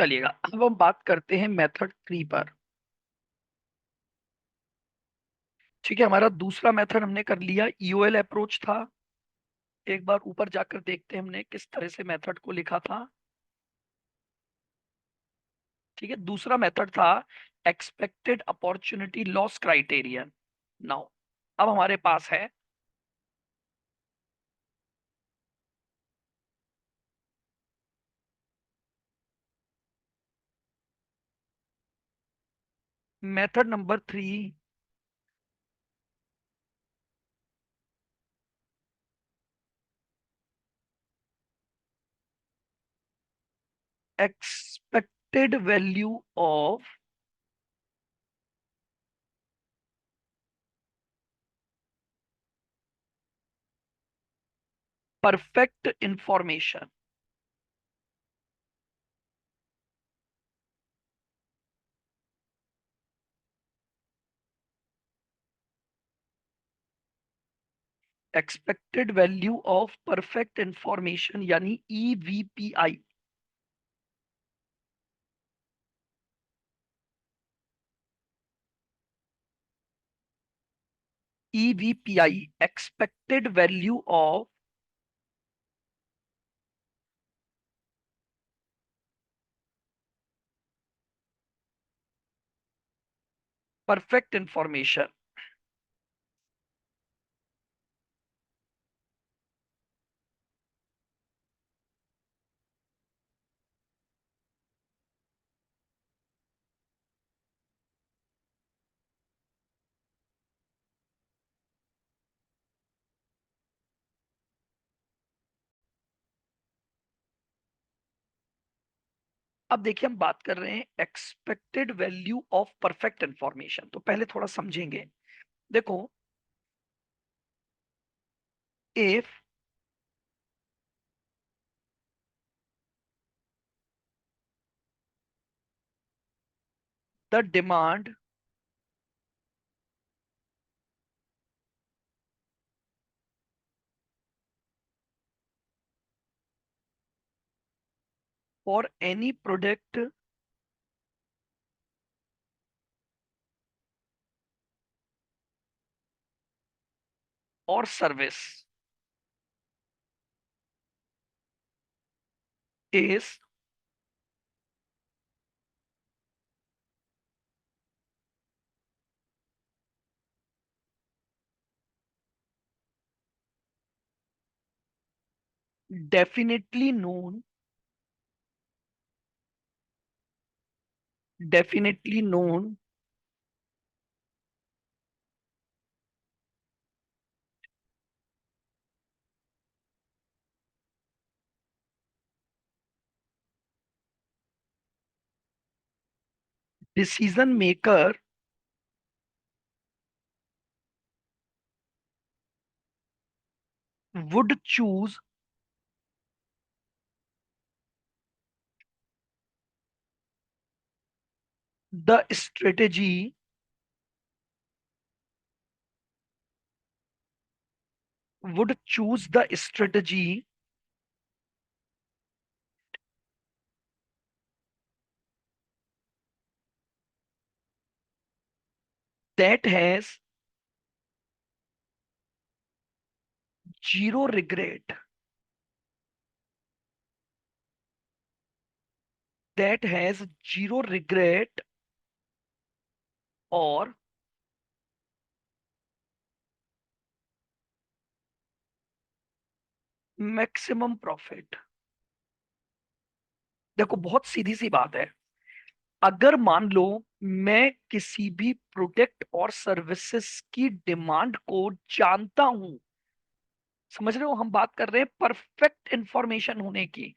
चलिएगा, अब हम बात करते हैं मेथड 3 पर। ठीक है, हमारा दूसरा मेथड हमने कर लिया, ईओएल अप्रोच था। एक बार ऊपर जाकर देखते हैं हमने किस तरह से मेथड को लिखा था। ठीक है, दूसरा मेथड था expected opportunity loss criterion. Now अब हमारे पास है method number 3, expected value of perfect information. Expected value of perfect information यानी EVPI. EVPI expected value of perfect information. अब देखिए, हम बात कर रहे हैं expected value of perfect information, तो पहले थोड़ा समझेंगे। देखो, if the demand for any product और service is definitely known, definitely known decision maker would choose the strategy would choose the strategy that has zero regret, that has zero regret और maximum profit. देखो, बहुत सीधी सी बात है। अगर मान लो मैं किसी भी प्रोडक्ट और सर्विसेज की डिमांड को जानता हूं, समझ रहे हो, हम बात कर रहे हैं परफेक्ट इंफॉर्मेशन होने की।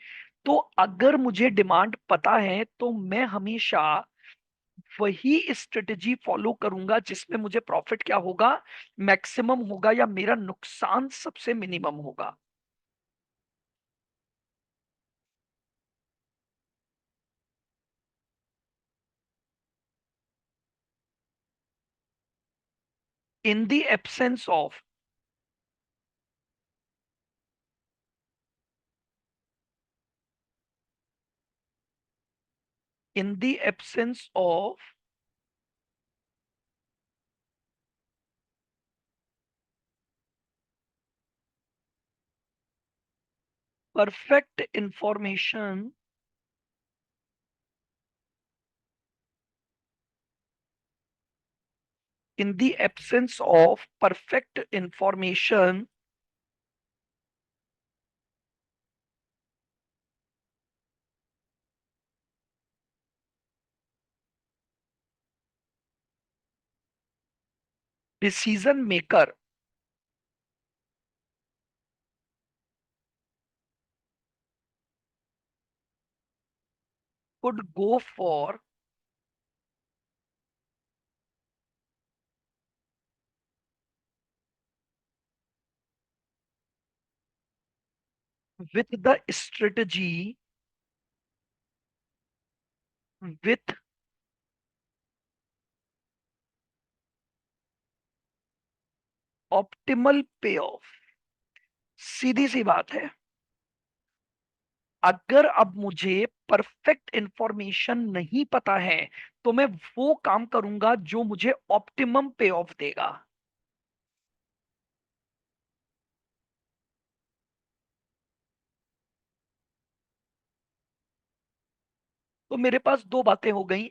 तो अगर मुझे डिमांड पता है तो मैं हमेशा वही स्ट्रेटेजी फॉलो करूंगा जिसमें मुझे प्रॉफिट क्या होगा, मैक्सिमम होगा, या मेरा नुकसान सबसे मिनिमम होगा। In the absence of in the absence of perfect information, in the absence of perfect information, decision maker could go for with the strategy, with optimal पे ऑफ। सीधी सी बात है, अगर अब मुझे परफेक्ट इंफॉर्मेशन नहीं पता है तो मैं वो काम करूंगा जो मुझे ऑप्टिमम पे ऑफ देगा। तो मेरे पास दो बातें हो गई।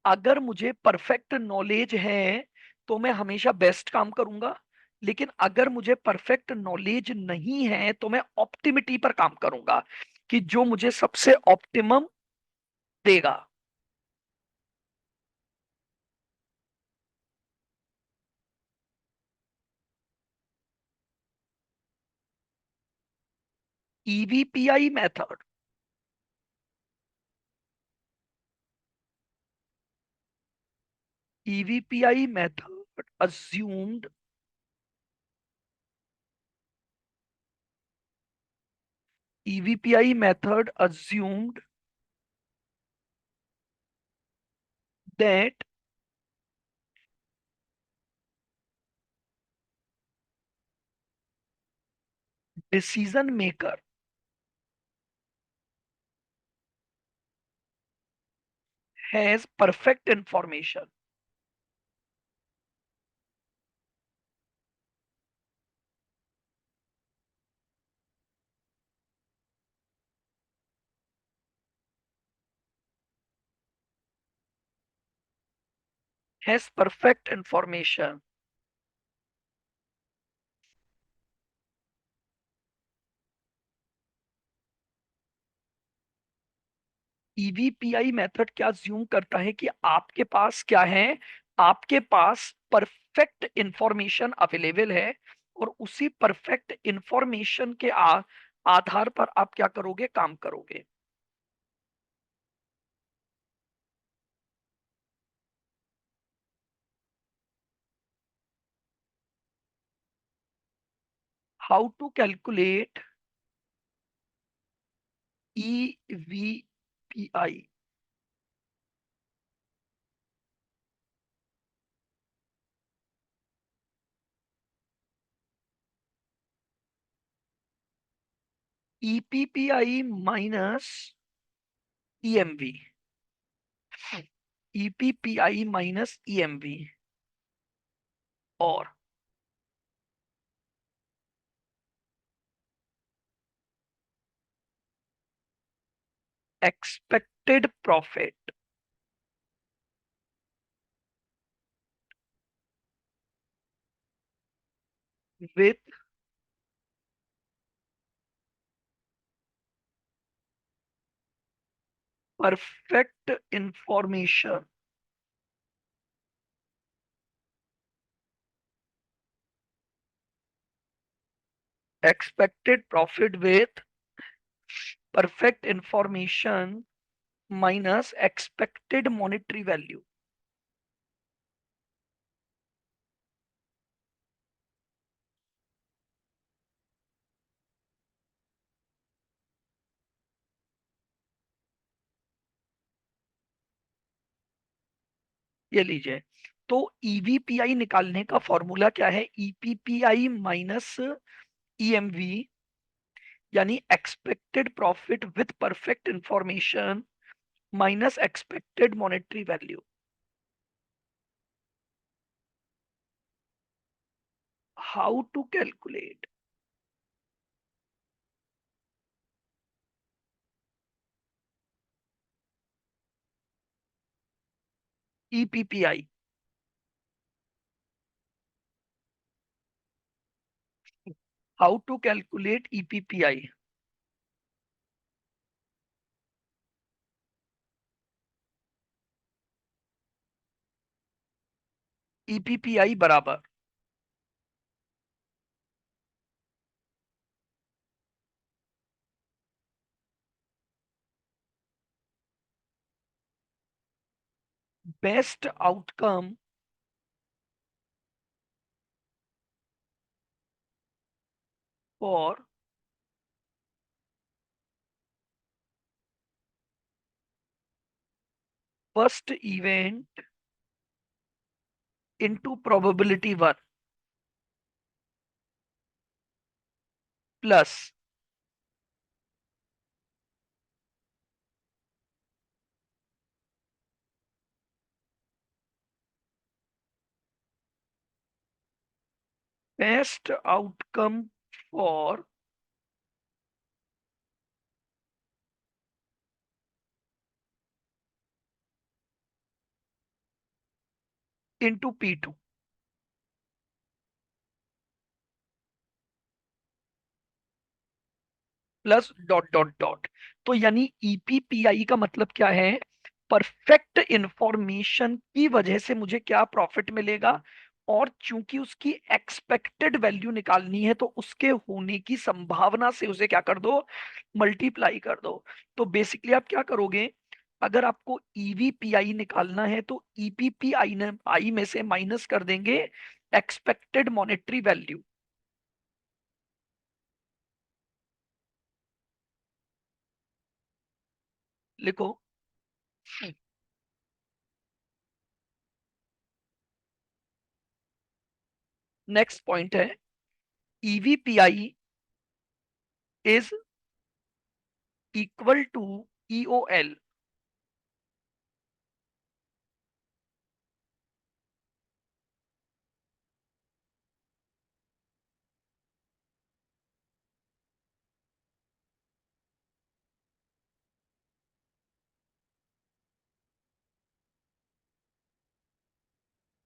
अगर मुझे परफेक्ट नॉलेज है तो मैं हमेशा बेस्ट काम करूंगा, लेकिन अगर मुझे परफेक्ट नॉलेज नहीं है तो मैं ऑप्टिमिटी पर काम करूंगा कि जो मुझे सबसे ऑप्टिमम देगा। EVPI method, EVPI method assumed, EVPI method assumed that decision maker has perfect information, has perfect information। EVPI method क्या ज्यूम करता है कि आपके पास क्या है, आपके पास परफेक्ट इंफॉर्मेशन अवेलेबल है, और उसी परफेक्ट इंफॉर्मेशन के आधार पर आप क्या करोगे, काम करोगे। How to calculate EVPI, EPPI minus EMV, EPPI minus EMV, और expected profit with perfect information. Expected profit with perfect information minus expected monetary value. ये लीजिए, तो ईवीपीआई निकालने का फॉर्मूला क्या है, ईपीपीआई माइनस ईएमवी, यानी expected profit with perfect information minus expected monetary value. How to calculate? EPPI. How to calculate EPPI? EPPI बराबर best outcome for first event into probability one plus best outcome for into P2 plus dot dot dot. तो यानी ईपीपीआई का मतलब क्या है? Perfect information की वजह से मुझे क्या प्रॉफिट मिलेगा, और चूंकि उसकी एक्सपेक्टेड वैल्यू निकालनी है तो उसके होने की संभावना से उसे क्या कर दो, मल्टीप्लाई कर दो। तो बेसिकली आप क्या करोगे, अगर आपको ईवीपीआई निकालना है तो ईपीपीआई ने आई में से माइनस कर देंगे एक्सपेक्टेड मॉनेटरी वैल्यू। लिखो। नेक्स्ट पॉइंट है, EVPI is equal to EOL.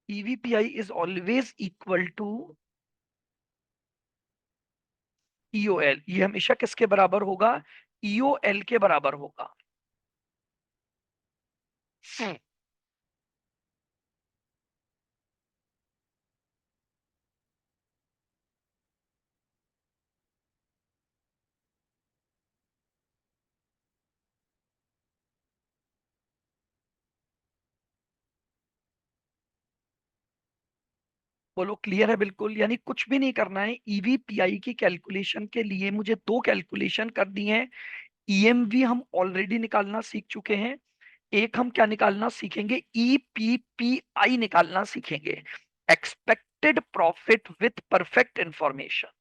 EVPI is always equal to EOL. ये हमेशा किसके बराबर होगा? ईओएल के बराबर होगा। बोलो क्लियर है बिल्कुल? यानी कुछ भी नहीं करना है, ईवीपीआई की कैलकुलेशन के लिए मुझे दो कैलकुलेशन करनी है। ईएमवी हम ऑलरेडी निकालना सीख चुके हैं, एक हम क्या निकालना सीखेंगे, ईपीपीआई निकालना सीखेंगे, expected profit with perfect information.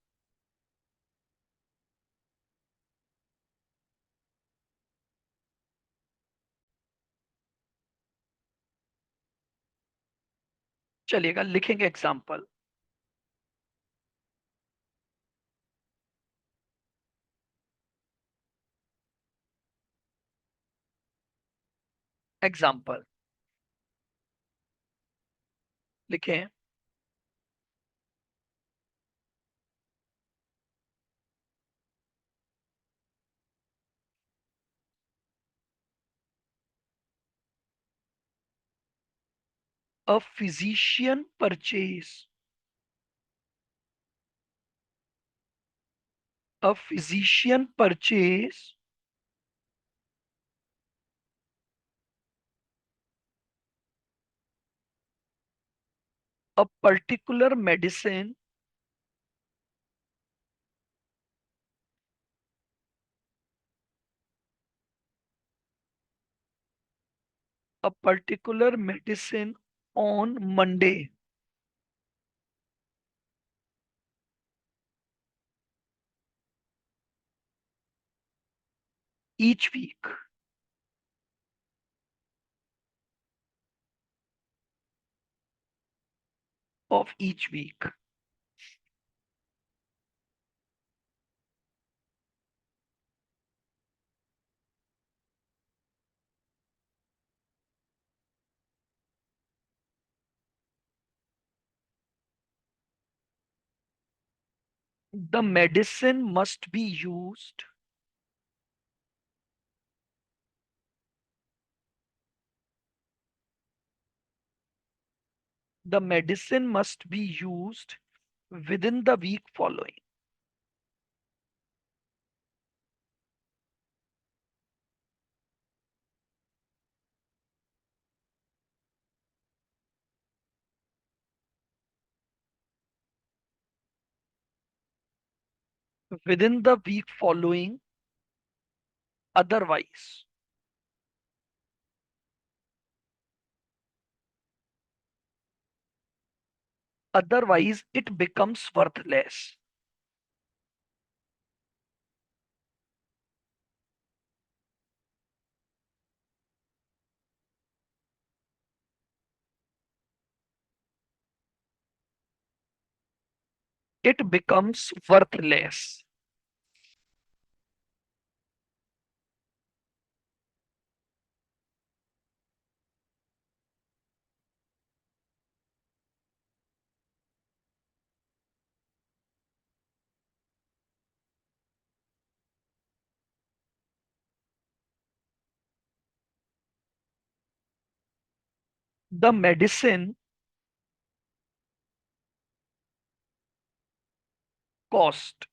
चलिएगा, लिखेंगे एग्जाम्पल। एग्जाम्पल लिखें। A physician purchase a physician purchase a particular medicine on Monday each week. of each week. The medicine must be used. The medicine must be used within the week following. Within the week following, otherwise. Otherwise, it becomes worthless. It becomes worthless. The medicine cost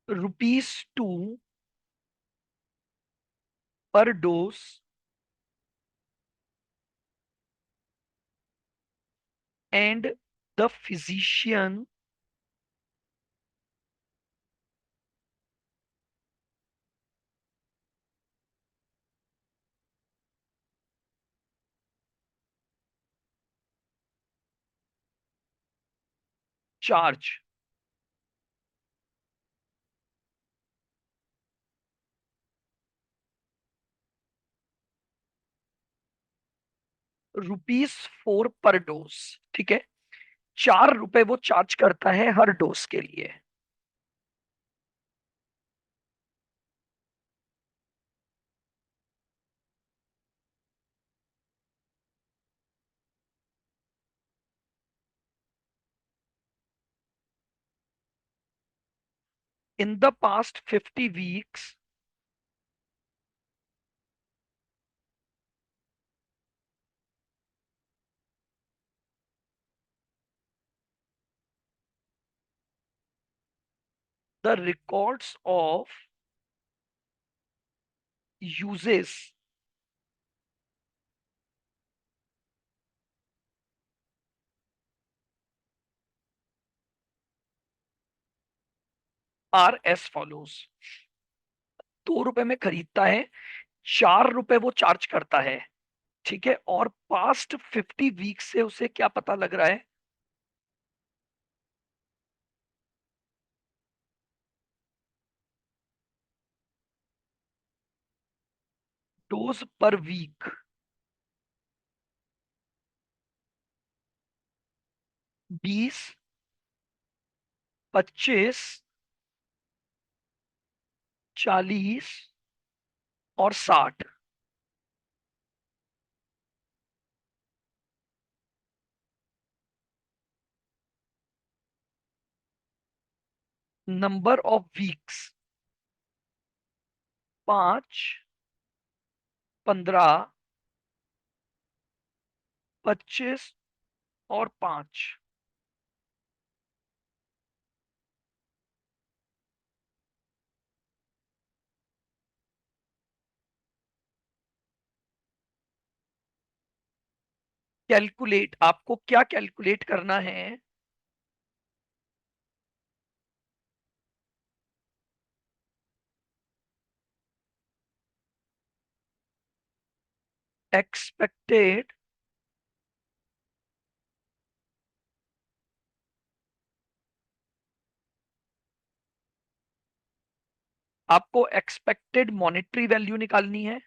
rupees 2 per dose, and the physician charge rupees 4 पर dose. ठीक है, 4 रुपए वो charge करता है हर dose के लिए। In the past 50 weeks, the records of uses R S follows. 2 रुपए में खरीदता है, 4 रुपए वो चार्ज करता है। ठीक है, और पास्ट 50 वीक से उसे क्या पता लग रहा है? डोज पर वीक 20, 25, 40 और 60। नंबर ऑफ वीक्स 5, 15, 25 और 5। कैलकुलेट, आपको क्या कैलकुलेट करना है? एक्सपेक्टेड आपको एक्सपेक्टेड मॉनेटरी वैल्यू निकालनी है।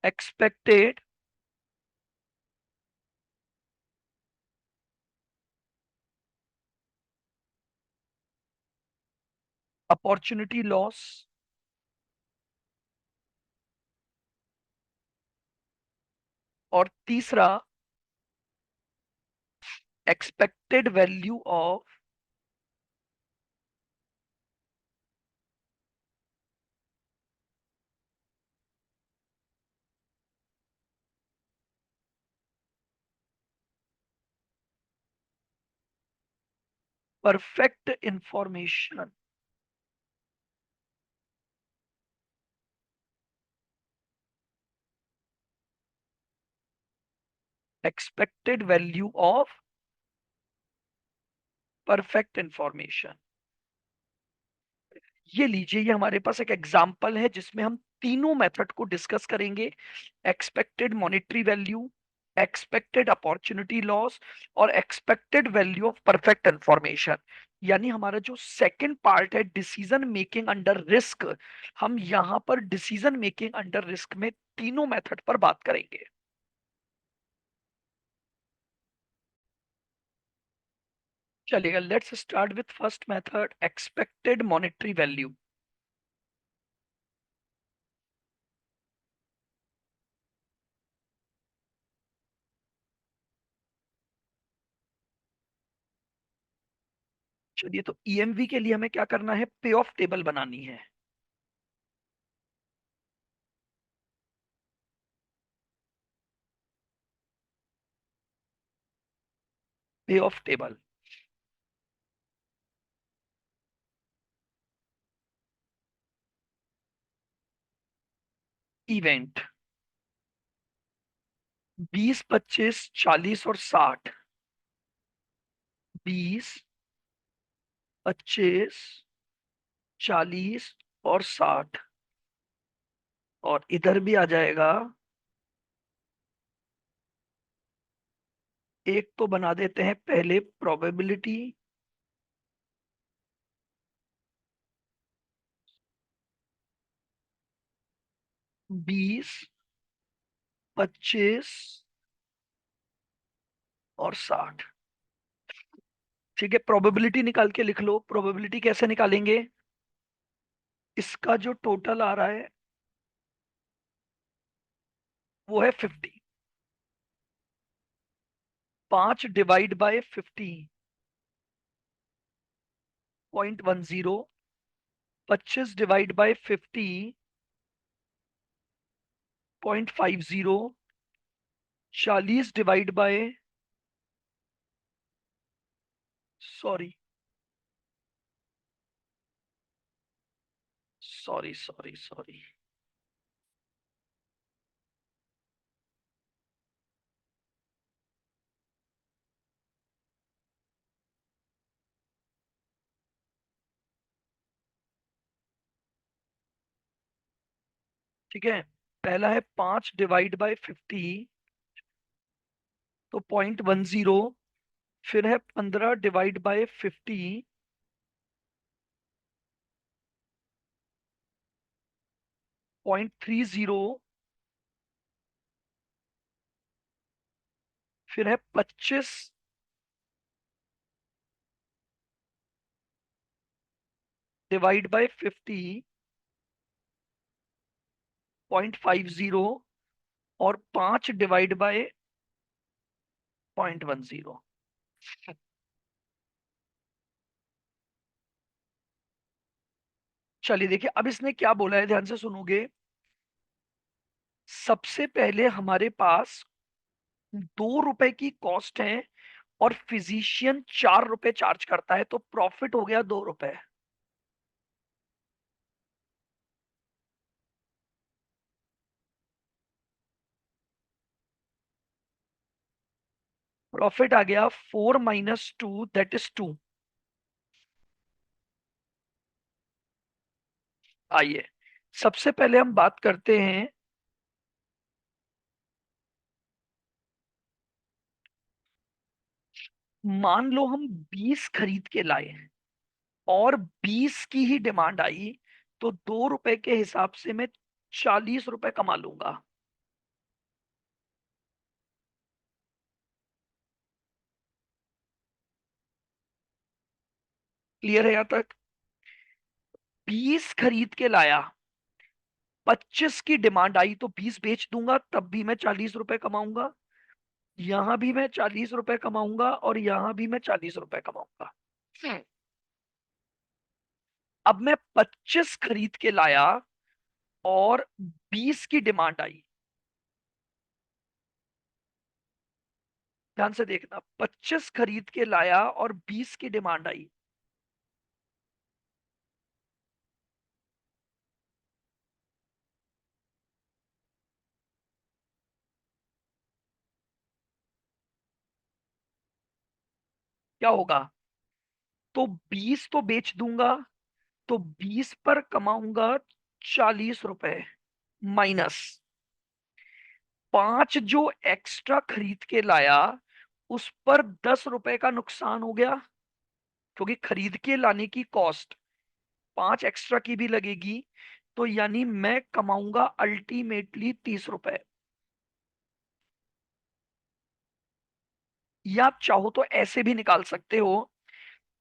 एक्सपेक्टेड अपॉर्चुनिटी लॉस, और तीसरा expected value of perfect information. Expected value of perfect information. ये लीजिए, ये हमारे पास एक एग्जाम्पल है जिसमें हम तीनों मेथड को डिस्कस करेंगे। Expected monetary value, expected opportunity loss, और expected value of perfect information. यानी हमारा जो सेकंड पार्ट है डिसीजन मेकिंग अंडर रिस्क, हम यहाँ पर डिसीजन मेकिंग अंडर रिस्क में तीनों मेथड पर बात करेंगे। चलिएगा, let's start with first method, expected monetary value. चलिए, तो ईएमवी के लिए हमें क्या करना है, पे ऑफ टेबल बनानी है। पे ऑफ टेबल, इवेंट 20, 25, 40 और 60। 20, 25, 40 और 60। और इधर भी आ जाएगा। एक तो बना देते हैं पहले प्रोबेबिलिटी, 20, 25 और 60। ठीक है, प्रोबेबिलिटी निकाल के लिख लो। प्रोबेबिलिटी कैसे निकालेंगे, इसका जो टोटल आ रहा है वो है 50। 5 divide by 50.10, 25 divide by 50.50, 40 divide by, sorry sorry sorry sorry, ठीक है। पहला है 5 डिवाइड बाय 50, तो 0.10। फिर है 15 डिवाइड बाय 50, 0.30। फिर है 25 डिवाइड बाय 50, 0.50। और 5 डिवाइड बाय 0.10। चलिए देखिए, अब इसने क्या बोला है, ध्यान से सुनोगे। सबसे पहले हमारे पास 2 रुपए की कॉस्ट है और फिजिशियन 4 रुपए चार्ज करता है, तो प्रॉफिट हो गया 2 रुपए। प्रॉफिट आ गया 4 - 2, दैट इज 2। आइए, सबसे पहले हम बात करते हैं। मान लो हम 20 खरीद के लाए हैं और 20 की ही डिमांड आई, तो 2 रुपए के हिसाब से मैं 40 रुपए कमा लूंगा। क्लियर है यहां तक? 20 खरीद के लाया, 25 की डिमांड आई तो 20 बेच दूंगा, तब भी मैं 40 रुपए कमाऊंगा। यहां भी मैं 40 रुपए कमाऊंगा और यहां भी मैं 40 रुपए कमाऊंगा। हम्म। अब मैं 25 खरीद के लाया और 20 की डिमांड आई। ध्यान से देखना, 25 खरीद के लाया और 20 की डिमांड आई। क्या होगा? तो 20 तो बेच दूंगा, तो 20 पर कमाऊंगा 40 रुपए, माइनस 5 जो एक्स्ट्रा खरीद के लाया उस पर 10 रुपए का नुकसान हो गया, क्योंकि खरीद के लाने की कॉस्ट 5 एक्स्ट्रा की भी लगेगी। तो यानी मैं कमाऊंगा अल्टीमेटली 30 रुपए। या आप चाहो तो ऐसे भी निकाल सकते हो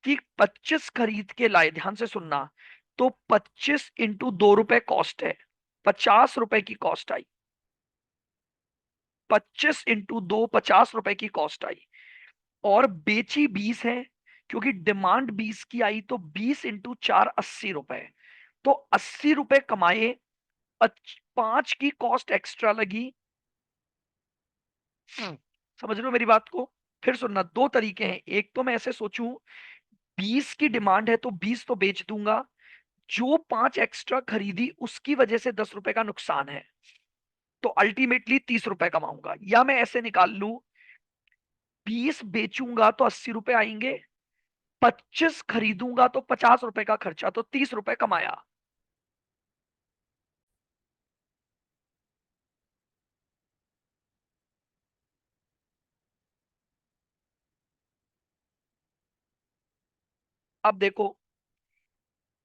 कि 25 खरीद के लाए, ध्यान से सुनना, तो 25 × 2 रुपए कॉस्ट है, 50 रुपए की कॉस्ट आई। 25 × 2, 50 रुपए की कॉस्ट आई। और बेची 20 है, क्योंकि डिमांड 20 की आई, तो 20 × 4 80 रुपए। तो 80 रुपए कमाए, 5 की कॉस्ट एक्स्ट्रा लगी। समझ रहे हो मेरी बात को? फिर सुनना, दो तरीके हैं। एक तो मैं ऐसे सोचूं, 20 की डिमांड है तो 20 तो बेच दूंगा, जो 5 एक्स्ट्रा खरीदी उसकी वजह से 10 रुपए का नुकसान है, तो अल्टीमेटली 30 रुपए कमाऊंगा। या मैं ऐसे निकाल लूं, 20 बेचूंगा तो 80 रुपए आएंगे, 25 खरीदूंगा तो 50 रुपए का खर्चा, तो 30 रुपए कमाया। अब देखो,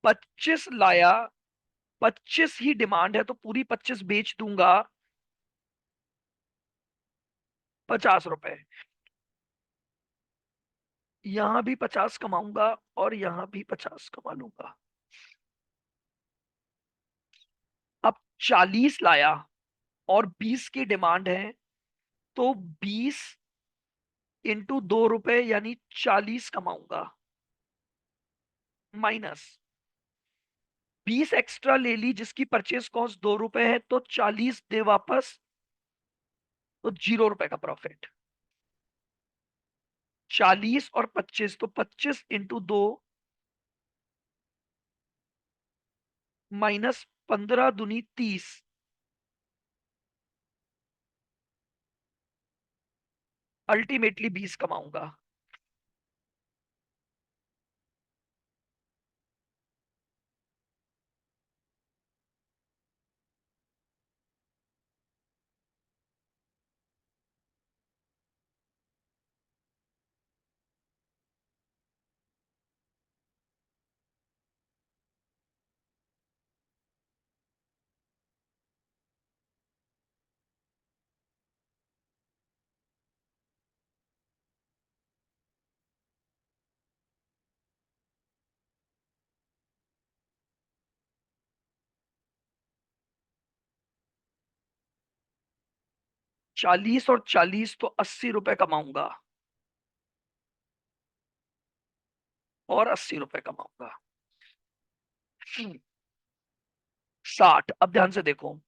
25 लाया, 25 ही डिमांड है तो पूरी 25 बेच दूंगा, 50 रुपए। यहां भी 50 कमाऊंगा और यहां भी 50 कमा लूंगा। अब 40 लाया और 20 की डिमांड है, तो 20 × 2 रुपए यानी 40 कमाऊंगा, माइनस 20 एक्स्ट्रा ले ली जिसकी परचेज कॉस्ट 2 रुपए है, तो 40 दे वापस, तो 0 रुपए का प्रॉफिट। 40 और 25, तो 25 × 2, माइनस 15 दूनी 30, अल्टीमेटली 20 कमाऊंगा। 40 और 40, तो 80 रुपए कमाऊंगा और 80 रुपए कमाऊंगा। 60, अब ध्यान से देखो,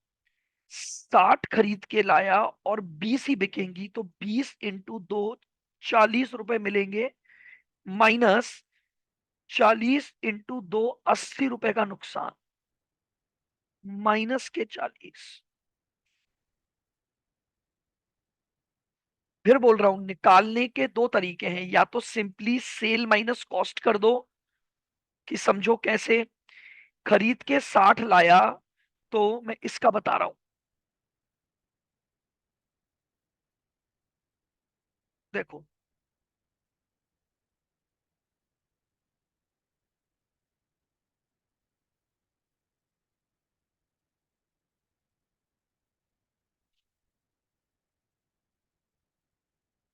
60 खरीद के लाया और 20 ही बिकेंगी, तो 20 × 2, 40 रुपए मिलेंगे, माइनस 40 × 2, 80 रुपए का नुकसान, माइनस के 40। फिर बोल रहा हूं, निकालने के दो तरीके हैं। या तो सिंपली सेल माइनस कॉस्ट कर दो, कि समझो कैसे, खरीद के 60 लाया, तो मैं इसका बता रहा हूं। देखो,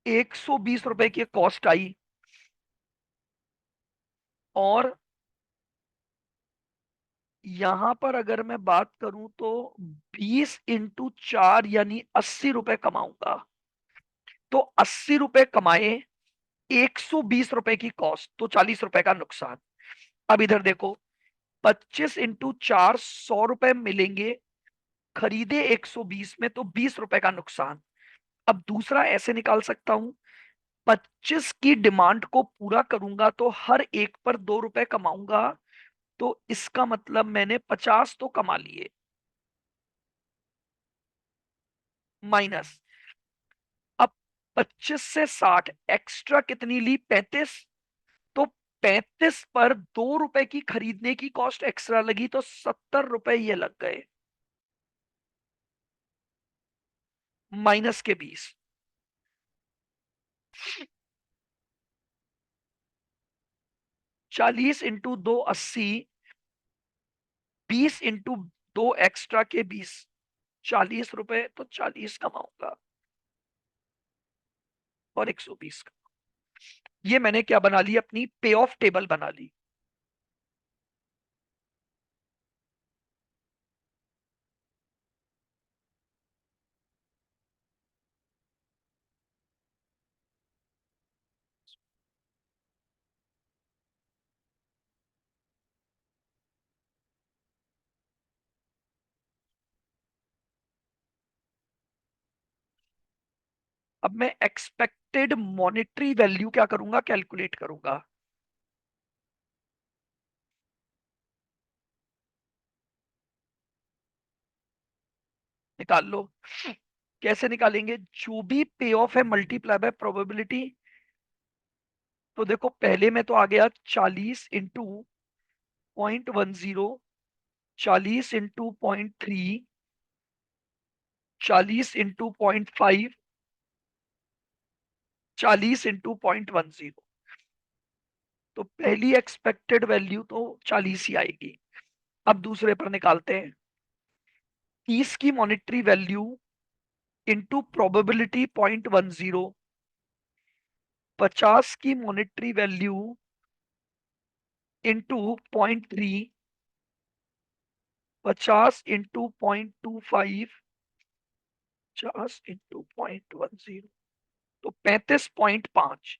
120 रुपए की कॉस्ट आई, और यहां पर अगर मैं बात करूं तो 20 × 4 यानी 80 रुपए कमाऊंगा। तो 80 रुपए कमाए, 120 रुपए की कॉस्ट, तो 40 रुपए का नुकसान। अब इधर देखो, 25 × 4 100 रुपए मिलेंगे, खरीदे 120 में, तो 20 रुपए का नुकसान। अब दूसरा ऐसे निकाल सकता हूं, 25 की डिमांड को पूरा करूंगा तो हर एक पर 2 रुपए कमाऊंगा, तो इसका मतलब मैंने 50 तो कमा लिए। माइनस, अब 25 से 60 एक्स्ट्रा कितनी ली, 35। तो 35 पर 2 रुपए की खरीदने की कॉस्ट एक्स्ट्रा लगी, तो 70 रुपए ये लग गए, माइनस के 20। 40 × 2 80, 20 × 2 एक्स्ट्रा के 20, 40 रुपए, तो 40 कमाऊंगा और 120 का। ये मैंने क्या बना ली, अपनी पे ऑफ टेबल बना ली। अब मैं एक्सपेक्टेड मॉनेटरी वैल्यू क्या करूंगा, कैलकुलेट करूंगा। निकाल लो। कैसे निकालेंगे, जो भी पे ऑफ है मल्टीप्लाई बाय प्रोबेबिलिटी। तो देखो, पहले में तो आ गया 40 × 0.10, 40 × 0.3, 40 × 0.5, 40 × 0.10। तो पहली एक्सपेक्टेड वैल्यू तो 40 ही आएगी। अब दूसरे पर निकालते हैं, 30 की मॉनेटरी वैल्यू इंटू प्रोबेबिलिटी 0.10, 50 की मॉनेटरी वैल्यू इंटू 0.3, 50 × 0.25, 50 × 0.10, तो 35.5।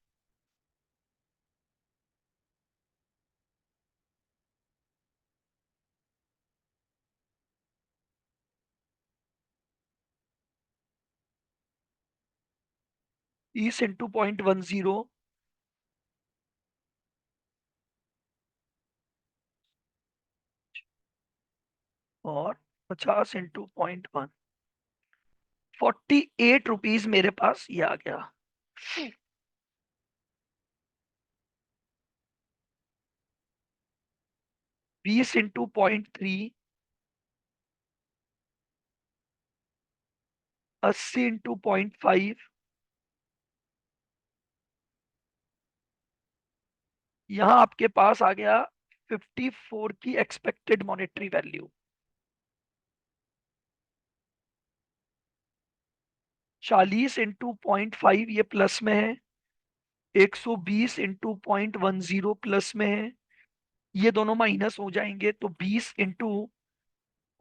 30 × 0.10, और 50 × 0.1, 48 रुपीज मेरे पास ये आ गया। 20 × 0.3, 80 × 0.5, यहां आपके पास आ गया 54 की एक्सपेक्टेड मॉनेटरी वैल्यू। 40 × 0.5 ये प्लस में है, 120 × 0.10 प्लस में है, ये दोनों माइनस हो जाएंगे, तो 20 ×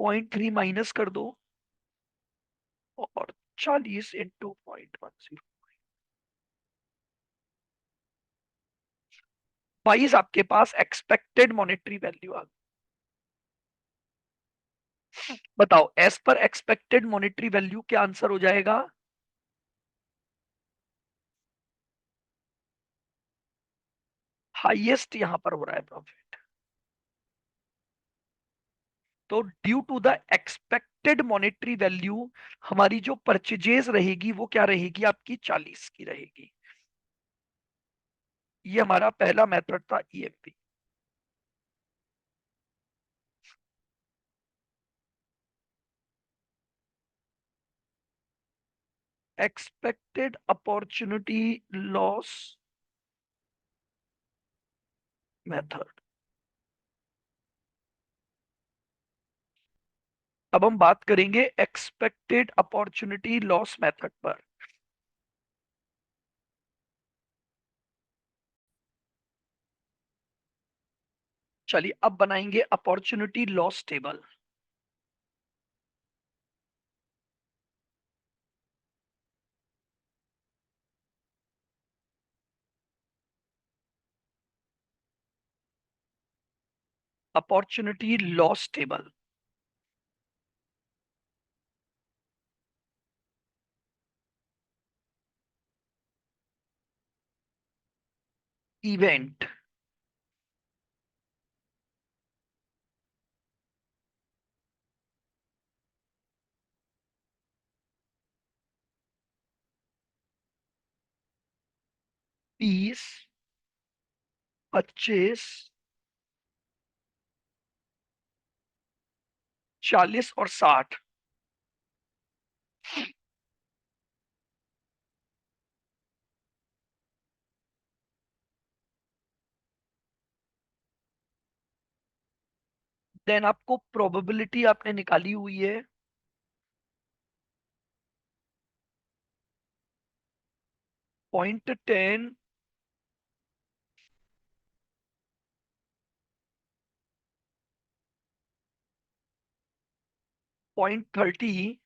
0.3 माइनस कर दो, और 40 × 0.10, 22 आपके पास एक्सपेक्टेड मॉनेटरी वैल्यू आ गई। बताओ, as per expected monetary value क्या आंसर हो जाएगा। हाईएस्ट यहां पर हो रहा है प्रॉफिट। तो due to the expected monetary value, हमारी जो परचेजेस रहेगी वो क्या रहेगी, आपकी 40 की रहेगी। ये हमारा पहला मेथड था, EMP. Expected opportunity loss method. अब हम बात करेंगे एक्सपेक्टेड अपॉर्चुनिटी लॉस मेथड पर। चलिए अब बनाएंगे opportunity loss table. Opportunity loss table. Event. 20, 25, 40 और 60। देन आपको प्रोबेबिलिटी आपने निकाली हुई है। 0.10, 0.30,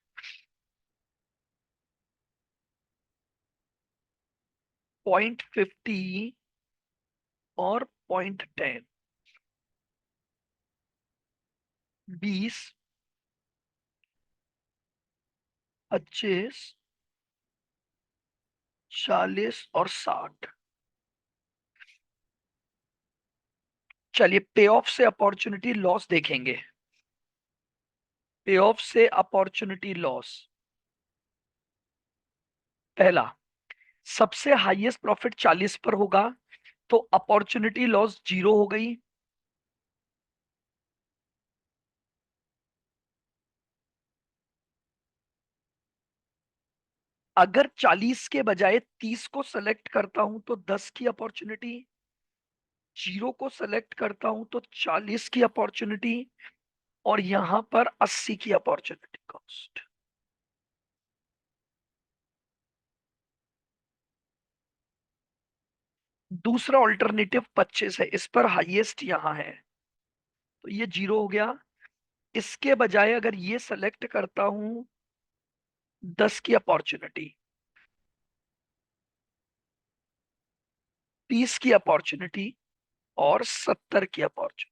0.50 और 0.10। 20, 25, 40 और 60। चलिए पे ऑफ से अपॉर्चुनिटी लॉस देखेंगे। पे ऑफ से अपॉर्चुनिटी लॉस। पहला, सबसे हाईएस्ट प्रॉफिट 40 पर होगा तो अपॉर्चुनिटी लॉस 0 हो गई। अगर 40 के बजाय 30 को सेलेक्ट करता हूं तो 10 की अपॉर्चुनिटी। 0 को सेलेक्ट करता हूं तो 40 की अपॉर्चुनिटी। और यहां पर 80 की अपॉर्चुनिटी कॉस्ट। दूसरा ऑल्टरनेटिव 25 है, इस पर हाईएस्ट यहां है तो ये 0 हो गया। इसके बजाय अगर ये सेलेक्ट करता हूं 10 की अपॉर्चुनिटी, 30 की अपॉर्चुनिटी और 70 की अपॉर्चुनिटी।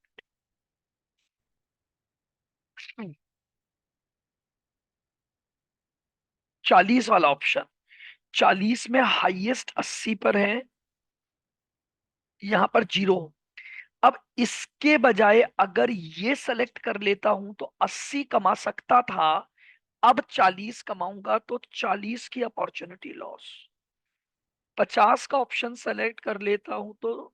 40 वाला ऑप्शन, 40 में हाईएस्ट 80 पर है, यहां पर 0। अब इसके बजाय अगर ये सेलेक्ट कर लेता हूं तो 80 कमा सकता था, अब 40 कमाऊंगा तो 40 की अपॉर्चुनिटी लॉस। 50 का ऑप्शन सेलेक्ट कर लेता हूं तो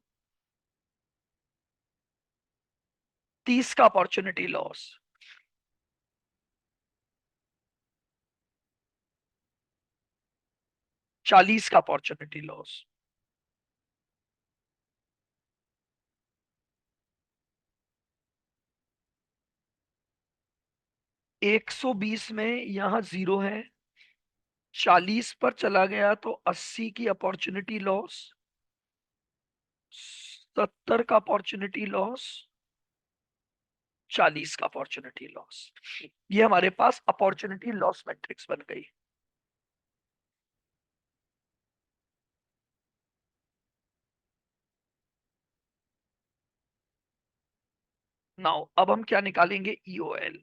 30 का अपॉर्चुनिटी लॉस। 40 का अपॉर्चुनिटी लॉस। 120 में यहां 0 है, 40 पर चला गया तो 80 की अपॉर्चुनिटी लॉस, 70 का अपॉर्चुनिटी लॉस, 40 का अपॉर्चुनिटी लॉस। ये हमारे पास अपॉर्चुनिटी लॉस मैट्रिक्स बन गई। नाउ अब हम क्या निकालेंगे, ईओएल।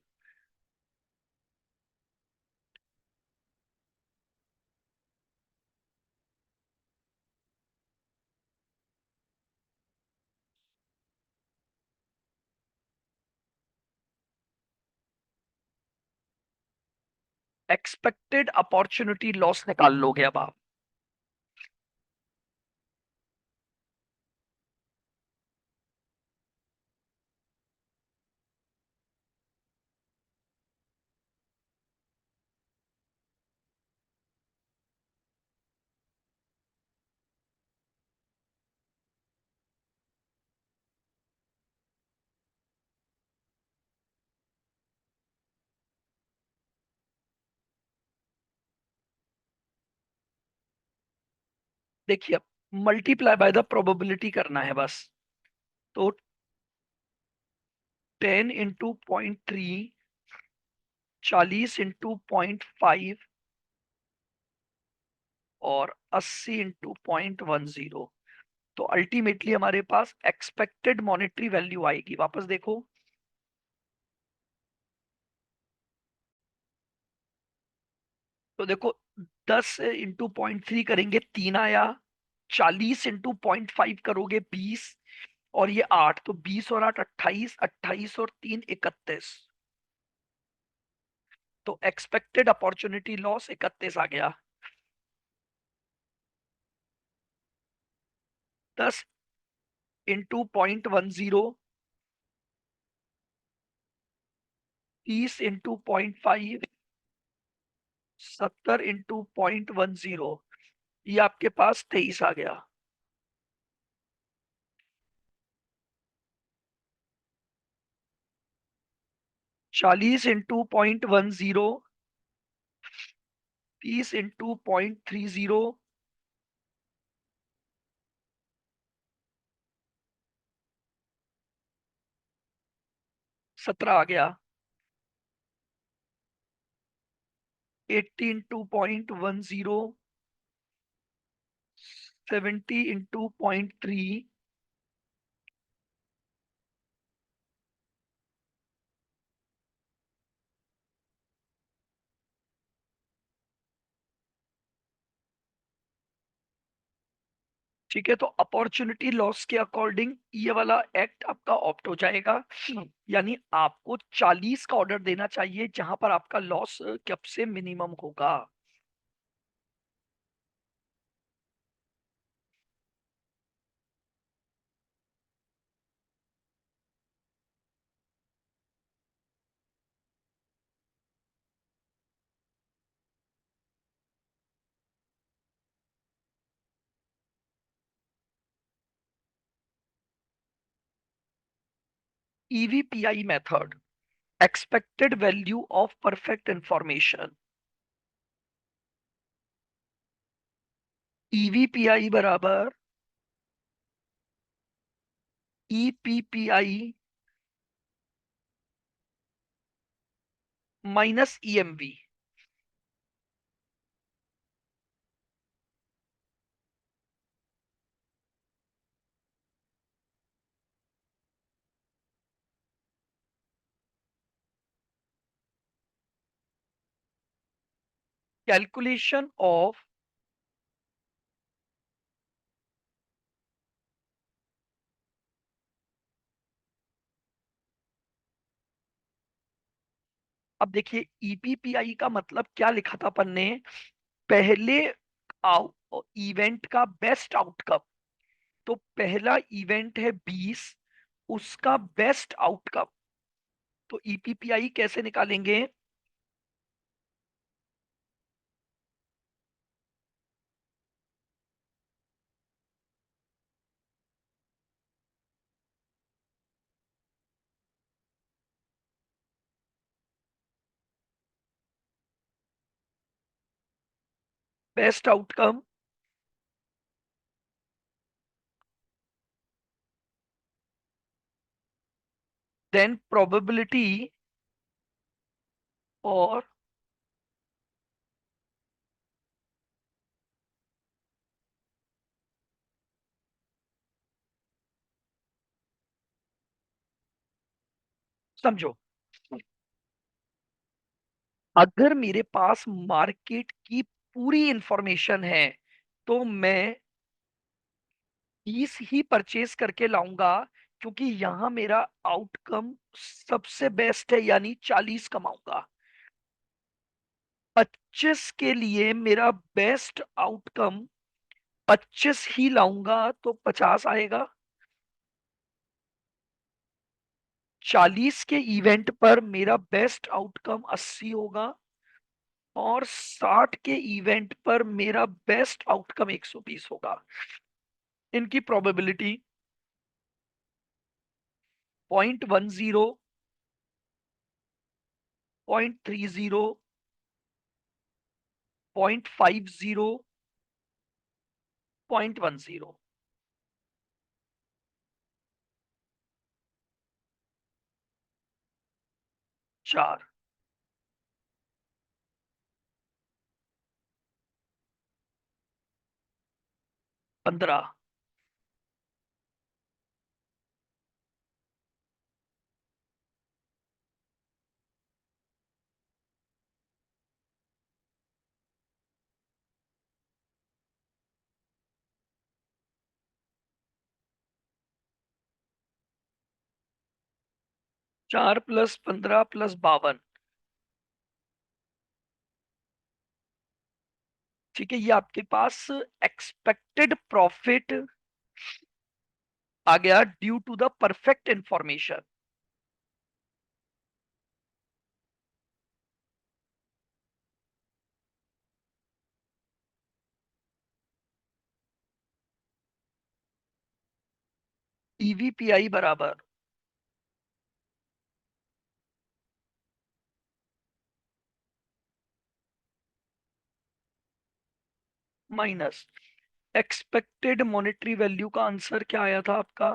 एक्सपेक्टेड अपॉर्चुनिटी लॉस निकाल लोगे अब आप। देखिए अब मल्टीप्लाई बाय द प्रोबेबिलिटी करना है बस। तो 10 इंटू 0.3, 40 इंटू 0.5 और 80 इंटू 0.10। तो अल्टीमेटली हमारे पास एक्सपेक्टेड मॉनेटरी वैल्यू आएगी। वापस देखो, तो देखो 10 इंटू 0.3 करेंगे 3 आया, 40 इंटू 0.5 करोगे 20, और ये 8, तो 20 और 8 28, 28 और 3 31। तो एक्सपेक्टेड अपॉर्चुनिटी लॉस 31 आ गया। 10 इंटू 0.10, 30 इंटू 0.5, 70 इंटू 0.10, ये आपके पास 23 आ गया। चालीस इंटू 0.10, 30 इंटू 0.30, 17 आ गया। 80 इंटू 0.10, 70 इंटू 0.3, ठीक है। तो अपॉर्चुनिटी लॉस के अकॉर्डिंग ये वाला एक्ट आपका ऑप्ट हो जाएगा। यानी आपको 40 का ऑर्डर देना चाहिए जहां पर आपका लॉस कब से मिनिमम होगा। EVPI method, expected value of perfect information. EVPI बराबर EPPI minus EMV. Calculation of अब देखिए ईपीपीआई का मतलब क्या लिखा था अपन ने पहले, इवेंट का बेस्ट आउटकम। तो पहला इवेंट है 20, उसका बेस्ट आउटकम। तो ईपीपीआई कैसे निकालेंगे? बेस्ट आउटकम देन प्रोबेबिलिटी, और समझो, अगर मेरे पास मार्केट की पूरी इंफॉर्मेशन है तो मैं 20 ही परचेज करके लाऊंगा, क्योंकि यहां मेरा आउटकम सबसे बेस्ट है, यानी 40 कमाऊंगा। 25 के लिए मेरा बेस्ट आउटकम 25 ही लाऊंगा तो 50 आएगा। 40 के इवेंट पर मेरा बेस्ट आउटकम 80 होगा, और 60 के इवेंट पर मेरा बेस्ट आउटकम 120 होगा। इनकी प्रोबेबिलिटी 0.10, 0.30, 0.50, 0.10। 4, 15, 4 + 15 + 52। ठीक है, ये आपके पास एक्सपेक्टेड प्रॉफिट आ गया due to the perfect information. EVPI बराबर माइनस एक्सपेक्टेड मॉनेटरी वैल्यू का आंसर क्या आया था आपका?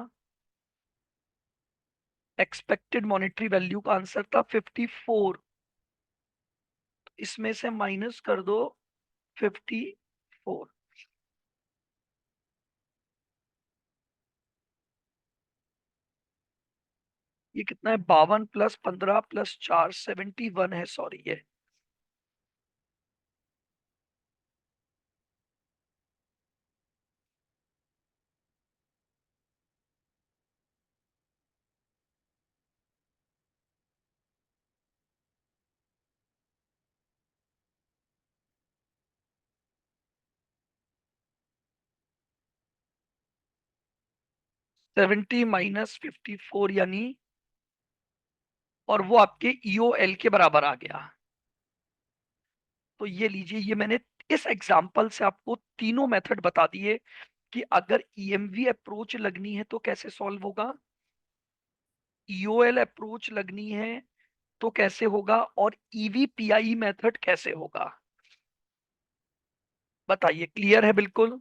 एक्सपेक्टेड मॉनेटरी वैल्यू का आंसर था 54। इसमें से माइनस कर दो 54। ये कितना है? 52 + 15 + 4, 71 है, सॉरी ये। -54 यानी, और वो आपके ईओएल के बराबर आ गया। तो ये लीजिए, ये मैंने इस एग्जाम्पल से आपको तीनों मेथड बता दिए कि अगर ईएमवी अप्रोच लगनी है तो कैसे सॉल्व होगा, ईओएल अप्रोच लगनी है तो कैसे होगा, और ईवीपीआई मेथड कैसे होगा। बताइए, क्लियर है बिल्कुल?